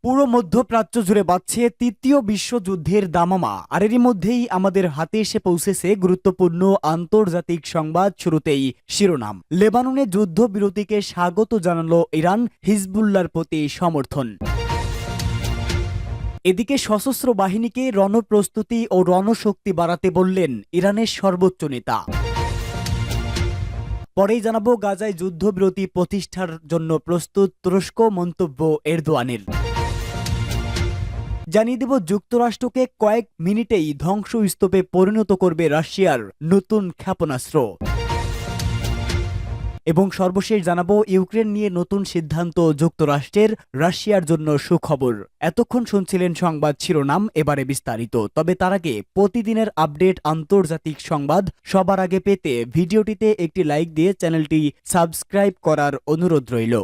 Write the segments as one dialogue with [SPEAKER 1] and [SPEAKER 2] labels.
[SPEAKER 1] পুরো মধ্যপ্রাচ্য জুড়ে বাজছে তৃতীয় বিশ্বযুদ্ধের দামামা। আর এরই মধ্যেই আমাদের হাতে এসে পৌঁছেছে গুরুত্বপূর্ণ আন্তর্জাতিক সংবাদ। শুরুতেই শিরোনাম। লেবাননে যুদ্ধবিরতিকে স্বাগত জানালো ইরান, হিজবুল্লাহর প্রতি সমর্থন। এদিকে সশস্ত্র বাহিনীকে রণপ্রস্তুতি ও রণশক্তি বাড়াতে বললেন ইরানের সর্বোচ্চ নেতা। পরেই জানাবো গাজায় যুদ্ধবিরতি প্রতিষ্ঠার জন্য প্রস্তুত তুরস্ক, মন্তব্য এরদোয়ানের। জানিয়ে দেব যুক্তরাষ্ট্রকে কয়েক মিনিটেই ধ্বংসস্তূপে পরিণত করবে রাশিয়ার নতুন ক্ষেপণাস্ত্র। এবং সর্বশেষ জানাবো ইউক্রেন নিয়ে নতুন সিদ্ধান্ত যুক্তরাষ্ট্রের, রাশিয়ার জন্য সুখবর। এতক্ষণ শুনছিলেন সংবাদ শিরোনাম, এবারে বিস্তারিত। তবে তার আগে প্রতিদিনের আপডেট আন্তর্জাতিক সংবাদ সবার আগে পেতে ভিডিওটিতে একটি লাইক দিয়ে চ্যানেলটি সাবস্ক্রাইব করার অনুরোধ রইল।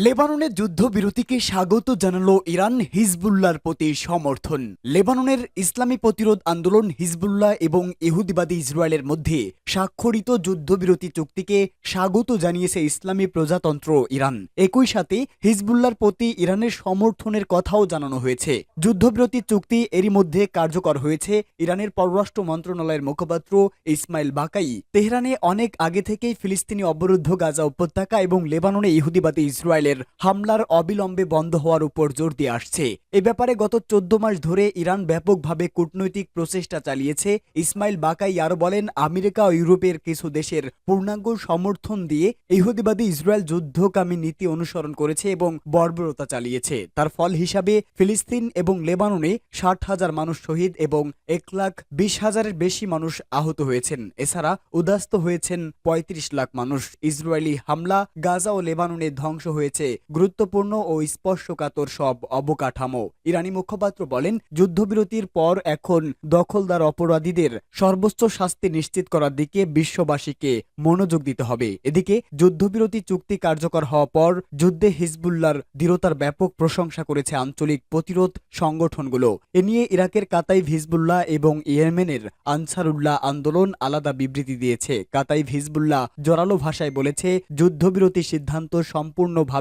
[SPEAKER 1] লেবাননের যুদ্ধবিরতিকে স্বাগত জানালো ইরান, হিজবুল্লাহর প্রতি সমর্থন। লেবাননের ইসলামী প্রতিরোধ আন্দোলন হিজবুল্লাহ এবং ইহুদিবাদী ইসরায়েলের মধ্যে স্বাক্ষরিত যুদ্ধবিরতি চুক্তিকে স্বাগত জানিয়েছে ইসলামী প্রজাতন্ত্র ইরান। একই সাথে হিজবুল্লাহর প্রতি ইরানের সমর্থনের কথাও জানানো হয়েছে। যুদ্ধবিরতি চুক্তি এরই মধ্যে কার্যকর হয়েছে। ইরানের পররাষ্ট্র মন্ত্রণালয়ের মুখপাত্র ইসমাইল বাকাই তেহরানে অনেক আগে থেকেই ফিলিস্তিনি অবরুদ্ধ গাজা উপত্যকা এবং লেবাননে ইহুদিবাদী ইসরায়েল হামলার অবিলম্বে বন্ধ হওয়ার উপর জোর দিয়ে আসছে। এ ব্যাপারে গত 14 মাস ধরে ইরান ব্যাপকভাবে কূটনৈতিক প্রচেষ্টা চালিয়েছে। ইসমাইল বাকাই আরো বলেন, আমেরিকা ও ইউরোপের কিছু দেশের পূর্ণাঙ্গ সমর্থন দিয়ে ইহুদিবাদী ইসরায়েল যুদ্ধকামী নীতি অনুসরণ করেছে এবং বর্বরতা চালিয়েছে। তার ফল হিসাবে ফিলিস্তিন এবং লেবাননে 60,000 মানুষ শহীদ এবং 1,20,000-এর বেশি মানুষ আহত হয়েছেন। এছাড়া উদাস্ত হয়েছেন 35 লাখ মানুষ। ইসরায়েলি হামলা গাজা ও লেবাননে ধ্বংস হয়েছে গুরুত্বপূর্ণ ও স্পর্শকাতর সব অবকাঠামো। ইরানি মুখপাত্র বলেন, যুদ্ধবিরতির পর এখন দখলদার অপরাধীদের সর্বোচ্চ শাস্তি নিশ্চিত করার দিকে বিশ্ববাসীকে মনোযোগ দিতে হবে। এদিকে যুদ্ধবিরতি চুক্তি কার্যকর হওয়ার পর যুদ্ধে হিজবুল্লাহর দৃঢ়তার ব্যাপক প্রশংসা করেছে আঞ্চলিক প্রতিরোধ সংগঠনগুলো। এ নিয়ে ইরাকের কাতাইভ হিজবুল্লাহ এবং ইয়েমেনের আনসারুল্লাহ আন্দোলন আলাদা বিবৃতি দিয়েছে। কাতাইভ হিজবুল্লাহ জোরালো ভাষায় বলেছে, যুদ্ধবিরতি সিদ্ধান্ত সম্পূর্ণভাবে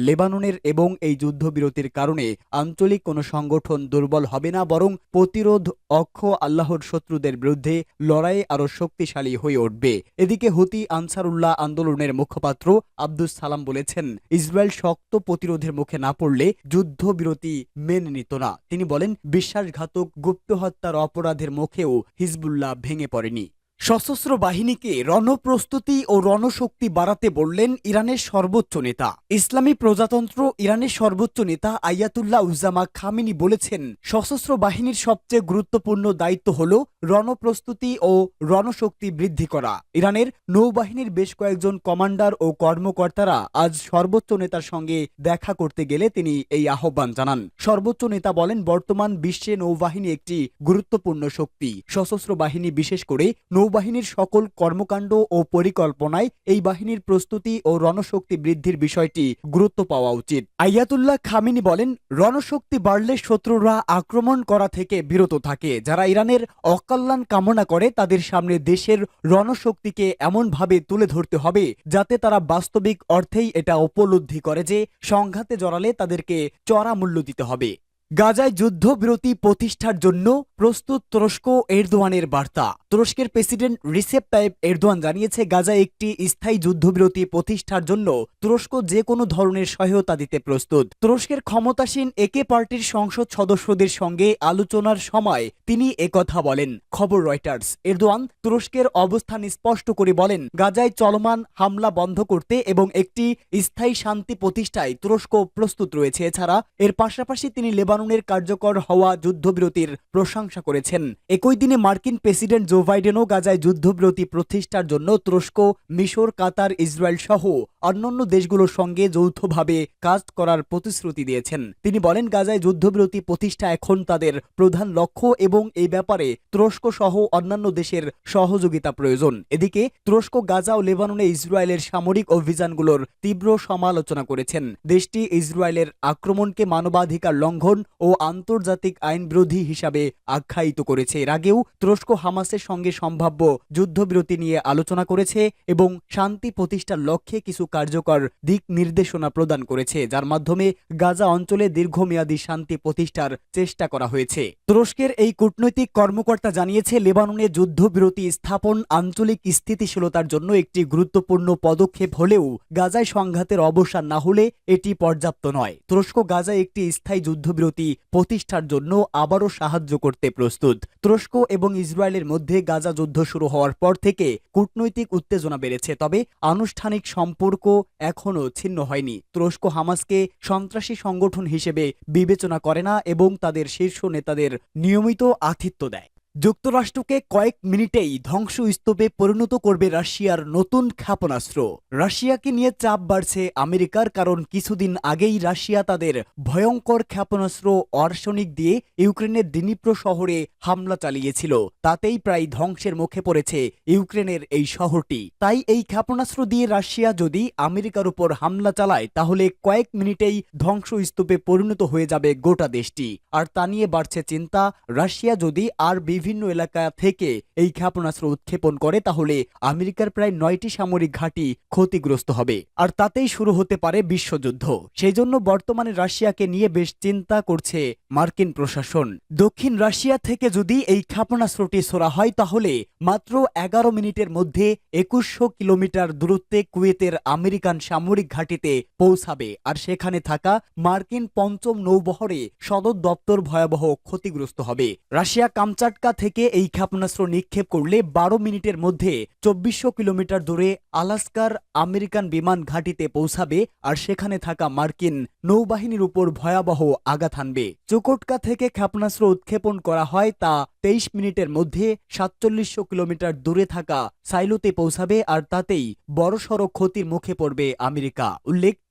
[SPEAKER 1] লেবাননের এবং এই যুদ্ধবিরতির কারণে আঞ্চলিক কোনো সংগঠন দুর্বল হবে না, বরং প্রতিরোধ অক্ষ আল্লাহর শত্রুদের বিরুদ্ধে লড়াইয়ে আরো শক্তিশালী হয়ে উঠবে। এদিকে হুতি আনসারুল্লাহ আন্দোলনের মুখপাত্র আব্দুস সালাম বলেছেন, ইসরায়েল শক্ত প্রতিরোধের মুখে না পড়লে যুদ্ধবিরতি মেনে নিত না। তিনি বলেন, বিশ্বাসঘাতক গুপ্ত হত্যার অপরাধের মুখেও হিজবুল্লাহ ভেঙে পড়েনি। সশস্ত্র বাহিনীকে রণপ্রস্তুতি ও রণশক্তি বাড়াতে বললেন ইরানের সর্বোচ্চ নেতা। ইসলামী প্রজাতন্ত্র ইরানের সর্বোচ্চ নেতা আয়াতুল্লাহ উজ্জামা খামেনি বলেছেন, সশস্ত্র বাহিনীর সবচেয়ে গুরুত্বপূর্ণ দায়িত্ব হল রণপ্রস্তুতি ও রণশক্তি বৃদ্ধি করা। ইরানের নৌবাহিনীর বেশ কয়েকজন কমান্ডার ও কর্মকর্তারা আজ সর্বোচ্চ নেতার সঙ্গে দেখা করতে গেলে তিনি এই আহ্বান জানান। সর্বোচ্চ নেতা বলেন, বর্তমান বিশ্বে নৌবাহিনী একটি গুরুত্বপূর্ণ শক্তি। সশস্ত্র বাহিনী, বিশেষ করে নৌবাহিনীর সকল কর্মকাণ্ড ও পরিকল্পনায় এই বাহিনীর প্রস্তুতি ও রণশক্তি বৃদ্ধির বিষয়টি গুরুত্ব পাওয়া উচিত। আয়াতুল্লাহ খামেনি বলেন, রণশক্তি বাড়লে শত্রুরা আক্রমণ করা থেকে বিরত থাকে। যারা ইরানের অকল্যাণ কামনা করে তাদের সামনে দেশের রণশক্তিকে এমনভাবে তুলে ধরতে হবে যাতে তারা বাস্তবিক অর্থেই এটা উপলব্ধি করে যে সংঘাতে জড়ালে তাদেরকে চড়া মূল্য দিতে হবে। গাজায় যুদ্ধবিরতি প্রতিষ্ঠার জন্য প্রস্তুত তুরস্ক, এরদোয়ানের বার্তা। তুরস্কের প্রেসিডেন্ট রিসেপ তাইপ এরদোয়ান জানিয়েছে, গাজায় একটি স্থায়ী যুদ্ধবিরতি প্রতিষ্ঠার জন্য তুরস্ক যে কোনো ধরনের সহায়তা দিতে প্রস্তুত। তুরস্কের ক্ষমতাসীন একে পার্টির সংসদ সদস্যদের সঙ্গে আলোচনার সময় তিনি একথা বলেন। খবর রয়টার্স। এরদোয়ান তুরস্কের অবস্থান স্পষ্ট করে বলেন, গাজায় চলমান হামলা বন্ধ করতে এবং একটি স্থায়ী শান্তি প্রতিষ্ঠায় তুরস্ক প্রস্তুত রয়েছে। এছাড়া এর পাশাপাশি তিনি লেবাননের কার্যকর হওয়া যুদ্ধবিরতির প্রশংসা করেছেন। একই দিনে মার্কিন প্রেসিডেন্ট জো বাইডেনও গাজায় যুদ্ধবিরতি প্রতিষ্ঠার জন্য তুরস্ক, মিশর, কাতার, ইসরায়েল সহ অন্যান্য দেশগুলোর সঙ্গে যৌথভাবে কাজ করার প্রতিশ্রুতি দিয়েছেন। তিনি বলেন, গাজায় যুদ্ধবিরতি প্রতিষ্ঠা এখন তাদের প্রধান লক্ষ্য এবং এই ব্যাপারে তুরস্ক সহ অন্যান্য দেশের সহযোগিতা প্রয়োজন। এদিকে তুরস্ক গাজা ও লেবাননে ইসরায়েলের সামরিক অভিযানগুলোর তীব্র সমালোচনা করেছেন। দেশটি ইসরায়েলের আক্রমণকে মানবাধিকার লঙ্ঘন ও আন্তর্জাতিক আইন বিরোধী হিসাবে আখ্যায়িত করেছে। এর আগেও তুরস্ক হামাসের সঙ্গে সম্ভাব্য যুদ্ধবিরতি নিয়ে আলোচনা করেছে এবং শান্তি প্রতিষ্ঠার লক্ষ্যে কিছু কার্যকর দিক নির্দেশনা প্রদান করেছে, যার মাধ্যমে গাজা অঞ্চলে দীর্ঘমেয়াদী শান্তি প্রতিষ্ঠার চেষ্টা করা হয়েছে। তুরস্কের এই কূটনৈতিক কর্মকর্তা জানিয়েছে, লেবাননে যুদ্ধবিরতি স্থাপন আঞ্চলিক স্থিতিশীলতার জন্য একটি গুরুত্বপূর্ণ পদক্ষেপ হলেও গাজায় সংঘাতের অবসান না হলে এটি পর্যাপ্ত নয়। তুরস্ক গাজায় একটি স্থায়ী যুদ্ধবিরতি প্রতিষ্ঠার জন্য আবারও সাহায্য করতে প্রস্তুত। তুরস্ক এবং ইসরায়েলের মধ্যে গাজা যুদ্ধ শুরু হওয়ার পর থেকে কূটনৈতিক উত্তেজনা বেড়েছে, তবে আনুষ্ঠানিক সম্পর্ক এখনও ছিন্ন হয়নি। তুরস্ক হামাসকে সন্ত্রাসী সংগঠন হিসেবে বিবেচনা করে না এবং তাদের শীর্ষ নেতাদের নিয়মিত আতিথ্য দেয়। যুক্তরাষ্ট্রকে কয়েক মিনিটেই ধ্বংসস্তূপে পরিণত করবে রাশিয়ার নতুন ক্ষেপণাস্ত্র। রাশিয়াকে নিয়ে চাপ বাড়ছে আমেরিকার, কারণ কিছুদিন আগেই রাশিয়া তাদের ভয়ঙ্কর ক্ষেপণাস্ত্র অর্শনিক দিয়ে ইউক্রেনের দিনিপ্রো শহরে হামলা চালিয়েছিল। তাতেই প্রায় ধ্বংসের মুখে পড়েছে ইউক্রেনের এই শহরটি। তাই এই ক্ষেপণাস্ত্র দিয়ে রাশিয়া যদি আমেরিকার উপর হামলা চালায় তাহলে কয়েক মিনিটেই ধ্বংসস্তূপে পরিণত হয়ে যাবে গোটা দেশটি। আর তা নিয়ে বাড়ছে চিন্তা, রাশিয়া যদি আর বিভিন্ন এলাকা থেকে এই ক্ষেপণাস্ত্র উৎক্ষেপণ করে তাহলে আমেরিকার প্রায় 9টি সামরিক ঘাঁটি ক্ষতিগ্রস্ত হবে, আর তাতেই শুরু হতে পারে বিশ্বযুদ্ধ। সেই জন্য বর্তমানে রাশিয়াকে নিয়ে বেশ চিন্তা করছে মার্কিন প্রশাসন। দক্ষিণ রাশিয়া থেকে যদি এই ক্ষেপণাস্ত্রটি ছোড়া হয় তাহলে মাত্র 11 মিনিটের মধ্যে 2100 কিলোমিটার দূরত্বে কুয়েতের আমেরিকান সামরিক ঘাঁটিতে পৌঁছাবে, আর সেখানে থাকা মার্কিন পঞ্চম নৌবহরে সদর দপ্তর ভয়াবহ ক্ষতিগ্রস্ত হবে। রাশিয়া কামচাটকা থেকে এই ক্ষেপণাস্ত্র নিক্ষেপ করলে 12 মিনিটের মধ্যে 2400 কিলোমিটার দূরে আলাস্কার আমেরিকান বিমান ঘাঁটিতে পৌঁছাবে, আর সেখানে থাকা মার্কিন নৌবাহিনীর উপর ভয়াবহ আঘাত হানবে। চুকোটকা থেকে ক্ষেপণাস্ত্র উৎক্ষেপণ করা হয়, তা 23 মিনিটের মধ্যে 4700 কিলোমিটার দূরে থাকা সাইলোতে পৌঁছাবে, আর তাতেই বড়সড় ক্ষতির মুখে পড়বে আমেরিকা।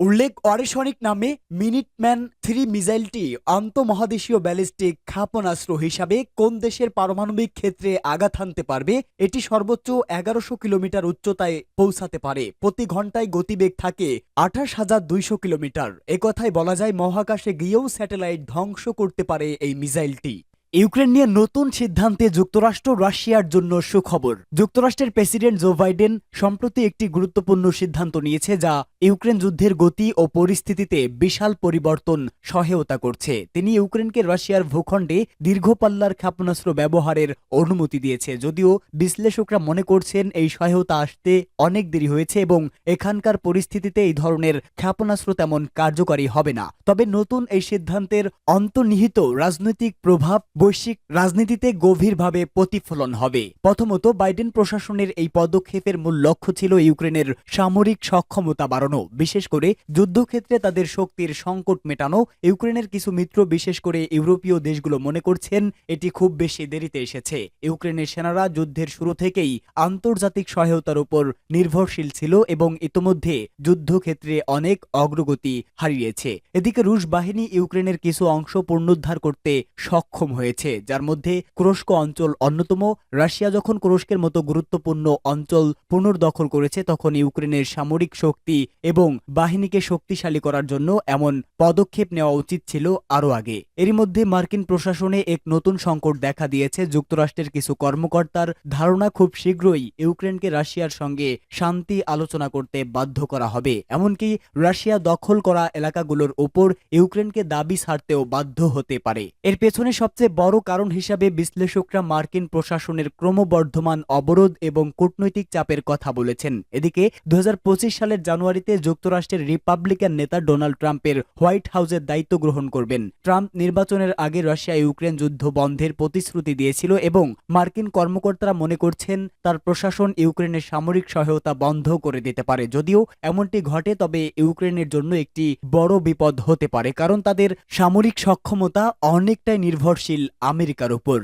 [SPEAKER 1] উল্লেখ অরেশনিক নামে মিনিটম্যান 3 মিসাইলটি আন্তঃমহাদেশীয় ব্যালিস্টিক ক্ষেপণাস্ত্র হিসাবে কোন দেশের পারমাণবিক ক্ষেত্রে আঘাত হানতে পারবে। এটি সর্বোচ্চ 1100 কিলোমিটার উচ্চতায় পৌঁছাতে পারে। প্রতি ঘন্টায় গতিবেগ থাকে 28,200 কিলোমিটার। একথায় বলা যায় মহাকাশে গিয়েও স্যাটেলাইট ধ্বংস করতে পারে এই মিসাইলটি। ইউক্রেন নিয়ে নতুন সিদ্ধান্তে যুক্তরাষ্ট্র রাশিয়ার জন্য সুখবর। যুক্তরাষ্ট্রের প্রেসিডেন্ট জো বাইডেন সম্প্রতি একটি গুরুত্বপূর্ণ সিদ্ধান্ত নিয়েছে, যা ইউক্রেন যুদ্ধের গতি ও পরিস্থিতিতে বিশাল পরিবর্তন সহায়তা করছে। তিনি ইউক্রেনকে রাশিয়ার ভূখণ্ডে দীর্ঘপাল্লার ক্ষেপণাস্ত্র ব্যবহারের অনুমতি দিয়েছে। যদিও বিশ্লেষকরা মনে করছেন এই সহায়তা আসতে অনেক দেরি হয়েছে এবং এখানকার পরিস্থিতিতে এই ধরনের ক্ষেপণাস্ত্র তেমন কার্যকরী হবে না। তবে নতুন এই সিদ্ধান্তের অন্তর্নিহিত রাজনৈতিক প্রভাব বৈশ্বিক রাজনীতিতে গভীরভাবে প্রতিফলন হবে। প্রথমত, বাইডেন প্রশাসনের এই পদক্ষেপের মূল লক্ষ্য ছিল ইউক্রেনের সামরিক সক্ষমতা বাড়ানো, বিশেষ করে যুদ্ধক্ষেত্রে তাদের শক্তির সংকট মেটানো। ইউক্রেনের কিছু মিত্র, বিশেষ করে ইউরোপীয় দেশগুলো মনে করছেন এটি খুব বেশি দেরিতে এসেছে। ইউক্রেনের সেনারা যুদ্ধের শুরু থেকেই আন্তর্জাতিক সহায়তার উপর নির্ভরশীল ছিল এবং ইতোমধ্যে যুদ্ধক্ষেত্রে অনেক অগ্রগতি হারিয়েছে। এদিকে রুশ বাহিনী ইউক্রেনের কিছু অংশ পুনরুদ্ধার করতে সক্ষম হয়েছে, যার মধ্যে কুরস্ক অঞ্চল অন্যতম। রাশিয়া যখন কুরস্কের মতো গুরুত্বপূর্ণ অঞ্চল পুনর্দখল করেছে তখন ইউক্রেনের সামরিক শক্তি এবং বাহিনীকে শক্তিশালী করার জন্য এমন পদক্ষেপ নেওয়া উচিত ছিল আরও আগে। এরই মধ্যে মার্কিন প্রশাসনে এক নতুন সংকট দেখা দিয়েছে। যুক্তরাষ্ট্রের কিছু কর্মকর্তার ধারণা খুব শীঘ্রই ইউক্রেনকে রাশিয়ার সঙ্গে শান্তি আলোচনা করতে বাধ্য করা হবে। এমনকি রাশিয়া দখল করা এলাকাগুলোর উপর ইউক্রেনকে দাবি ছাড়তেও বাধ্য হতে পারে। এর পেছনে সবচেয়ে বড় কারণ হিসাবে বিশ্লেষকরা মার্কিন প্রশাসনের ক্রমবর্ধমান অবরোধ এবং কূটনৈতিক চাপের কথা বলেছেন। এদিকে 2025 সালের জানুয়ারিতে যুক্তরাষ্ট্রের রিপাবলিকান নেতা ডোনাল্ড ট্রাম্পের হোয়াইট হাউসের দায়িত্ব গ্রহণ করবেন। ট্রাম্প নির্বাচনের আগে রাশিয়া ইউক্রেন যুদ্ধ বন্ধের প্রতিশ্রুতি দিয়েছিল এবং মার্কিন কর্মকর্তারা মনে করছেন তার প্রশাসন ইউক্রেনের সামরিক সহায়তা বন্ধ করে দিতে পারে। যদিও এমনটি ঘটে তবে ইউক্রেনের জন্য একটি বড় বিপদ হতে পারে, কারণ তাদের সামরিক সক্ষমতা অনেকটাই নির্ভরশীল আমেরিকার উপর।